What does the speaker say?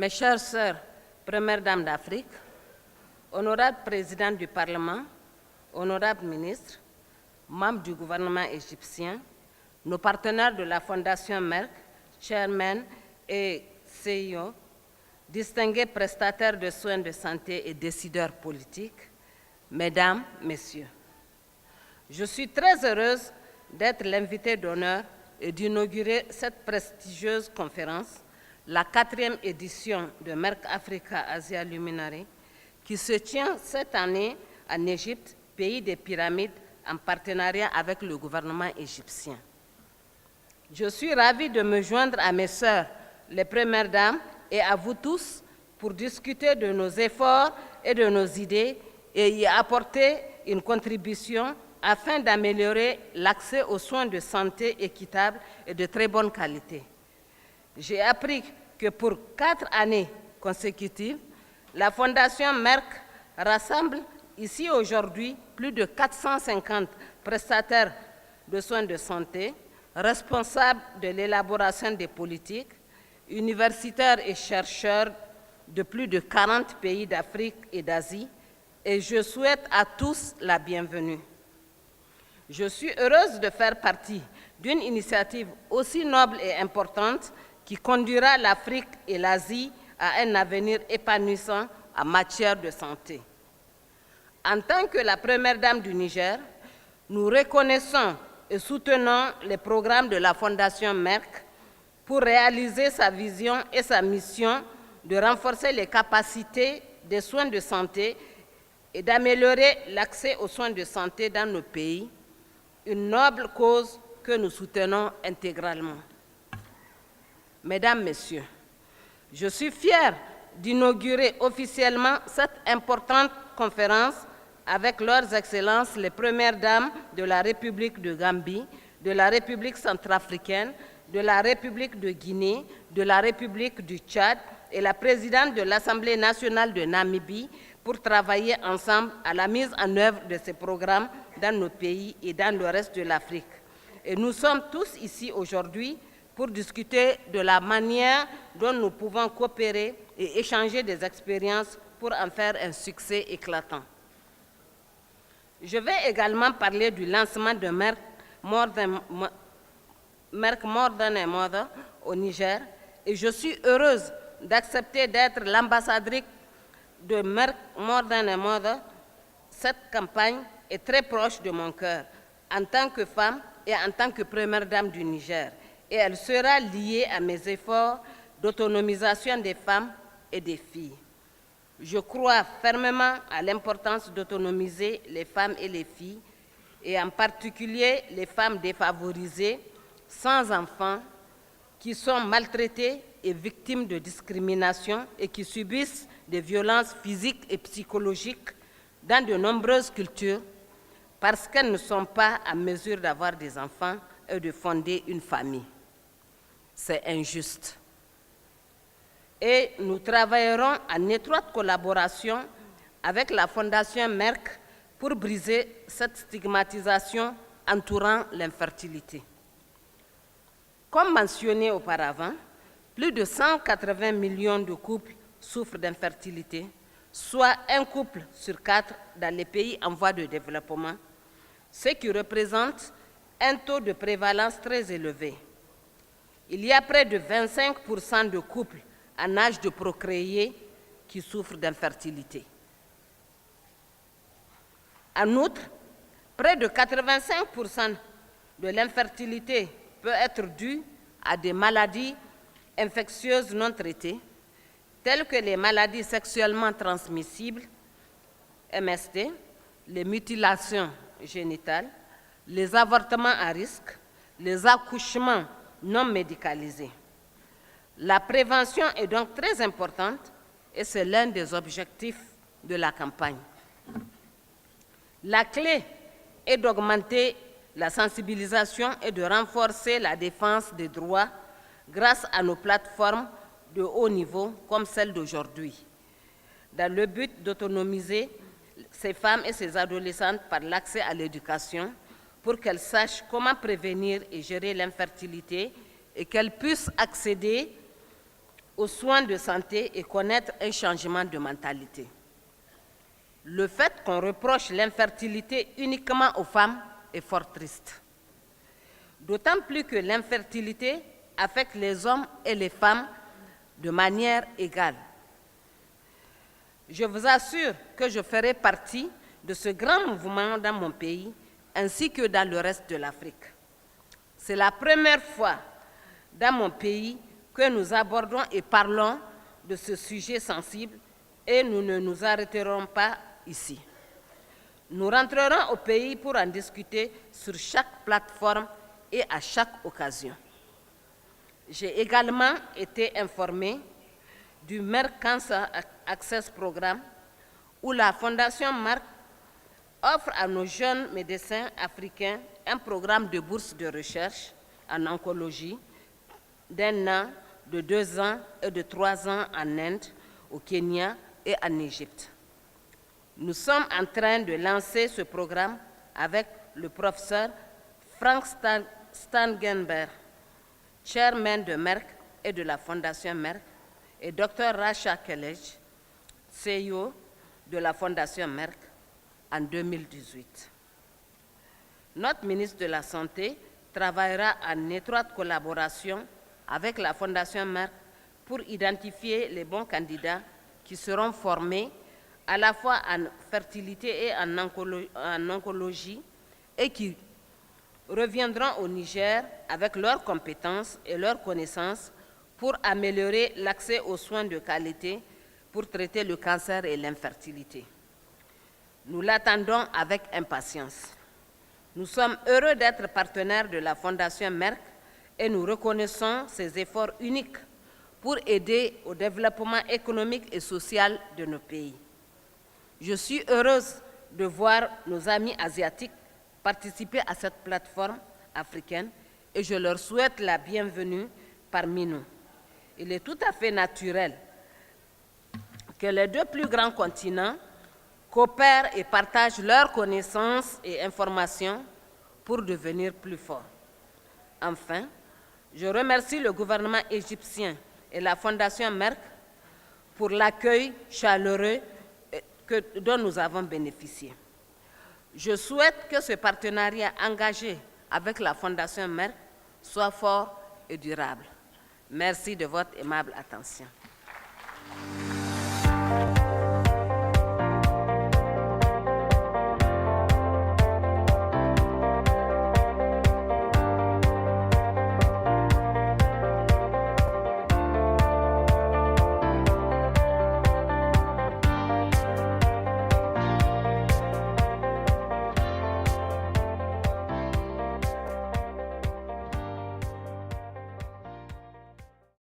mes chères sœurs, Première Dame d'Afrique, honorable président du Parlement, honorable ministre, membres du gouvernement égyptien, nos partenaires de la Fondation Merck, chairman et CEO, distingués prestataires de soins de santé et décideurs politiques, mesdames, messieurs, je suis très heureuse d'être l'invitée d'honneur et d'inaugurer cette prestigieuse conférence, la 4e édition de Merck Africa Asia Luminary, qui se tient cette année en Égypte, pays des pyramides, en partenariat avec le gouvernement égyptien. Je suis ravie de me joindre à mes sœurs, les Premières Dames, et à vous tous pour discuter de nos efforts et de nos idées et y apporter une contribution afin d'améliorer l'accès aux soins de santé équitables et de très bonne qualité. J'ai appris que pour 4 années consécutives, la Fondation Merck rassemble ici aujourd'hui plus de 450 prestataires de soins de santé, responsables de l'élaboration des politiques, universitaires et chercheurs de plus de 40 pays d'Afrique et d'Asie, et je souhaite à tous la bienvenue. Je suis heureuse de faire partie d'une initiative aussi noble et importante qui conduira l'Afrique et l'Asie à un avenir épanouissant en matière de santé. En tant que la Première Dame du Niger, nous reconnaissons et soutenons les programmes de la Fondation Merck pour réaliser sa vision et sa mission de renforcer les capacités des soins de santé et d'améliorer l'accès aux soins de santé dans nos pays, une noble cause que nous soutenons intégralement. Mesdames, Messieurs, je suis fière d'inaugurer officiellement cette importante conférence avec leurs excellences les Premières Dames de la République de Gambie, de la République centrafricaine, de la République de Guinée, de la République du Tchad et la présidente de l'Assemblée nationale de Namibie pour travailler ensemble à la mise en œuvre de ces programmes dans nos pays et dans le reste de l'Afrique. Et nous sommes tous ici aujourd'hui pour discuter de la manière dont nous pouvons coopérer et échanger des expériences pour en faire un succès éclatant. Je vais également parler du lancement de Merck More Than a Mother au Niger et je suis heureuse d'accepter d'être l'ambassadrice de Merck More Than a Mother. Cette campagne est très proche de mon cœur en tant que femme et en tant que Première Dame du Niger et elle sera liée à mes efforts d'autonomisation des femmes et des filles. Je crois fermement à l'importance d'autonomiser les femmes et les filles, et en particulier les femmes défavorisées, sans enfants, qui sont maltraitées et victimes de discrimination et qui subissent des violences physiques et psychologiques dans de nombreuses cultures parce qu'elles ne sont pas en mesure d'avoir des enfants et de fonder une famille. C'est injuste. Et nous travaillerons en étroite collaboration avec la Fondation Merck pour briser cette stigmatisation entourant l'infertilité. Comme mentionné auparavant, plus de 180 millions de couples souffrent d'infertilité, soit un couple sur 4 dans les pays en voie de développement, ce qui représente un taux de prévalence très élevé. Il y a près de 25% de couples en âge de procréer qui souffrent d'infertilité. En outre, près de 85% de l'infertilité peut être due à des maladies infectieuses non traitées, telles que les maladies sexuellement transmissibles, MST, les mutilations génitales, les avortements à risque, les accouchements non médicalisés. La prévention est donc très importante et c'est l'un des objectifs de la campagne. La clé est d'augmenter la sensibilisation et de renforcer la défense des droits grâce à nos plateformes de haut niveau comme celle d'aujourd'hui, dans le but d'autonomiser ces femmes et ces adolescentes par l'accès à l'éducation pour qu'elles sachent comment prévenir et gérer l'infertilité et qu'elles puissent accéder aux soins de santé et connaître un changement de mentalité. Le fait qu'on reproche l'infertilité uniquement aux femmes est fort triste. D'autant plus que l'infertilité affecte les hommes et les femmes de manière égale. Je vous assure que je ferai partie de ce grand mouvement dans mon pays ainsi que dans le reste de l'Afrique. C'est la première fois dans mon pays que nous abordons et parlons de ce sujet sensible et nous ne nous arrêterons pas ici. Nous rentrerons au pays pour en discuter sur chaque plateforme et à chaque occasion. J'ai également été informée du Merck Cancer Access Programme, où la Fondation Merck offre à nos jeunes médecins africains un programme de bourse de recherche en oncologie d'1 an, de 2 ans et de 3 ans en Inde, au Kenya et en Égypte. Nous sommes en train de lancer ce programme avec le professeur Frank Stangenberg, chairman de Merck et de la Fondation Merck, et Dr Rasha Kelej, CEO de la Fondation Merck, en 2018. Notre ministre de la Santé travaillera en étroite collaboration avec la Fondation Merck pour identifier les bons candidats qui seront formés à la fois en fertilité et en oncologie et qui reviendront au Niger avec leurs compétences et leurs connaissances pour améliorer l'accès aux soins de qualité pour traiter le cancer et l'infertilité. Nous l'attendons avec impatience. Nous sommes heureux d'être partenaires de la Fondation Merck et nous reconnaissons ses efforts uniques pour aider au développement économique et social de nos pays. Je suis heureuse de voir nos amis asiatiques participer à cette plateforme africaine et je leur souhaite la bienvenue parmi nous. Il est tout à fait naturel que les deux plus grands continents coopèrent et partagent leurs connaissances et informations pour devenir plus forts. Enfin, je remercie le gouvernement égyptien et la Fondation Merck pour l'accueil chaleureux dont nous avons bénéficié. Je souhaite que ce partenariat engagé avec la Fondation Merck soit fort et durable. Merci de votre aimable attention.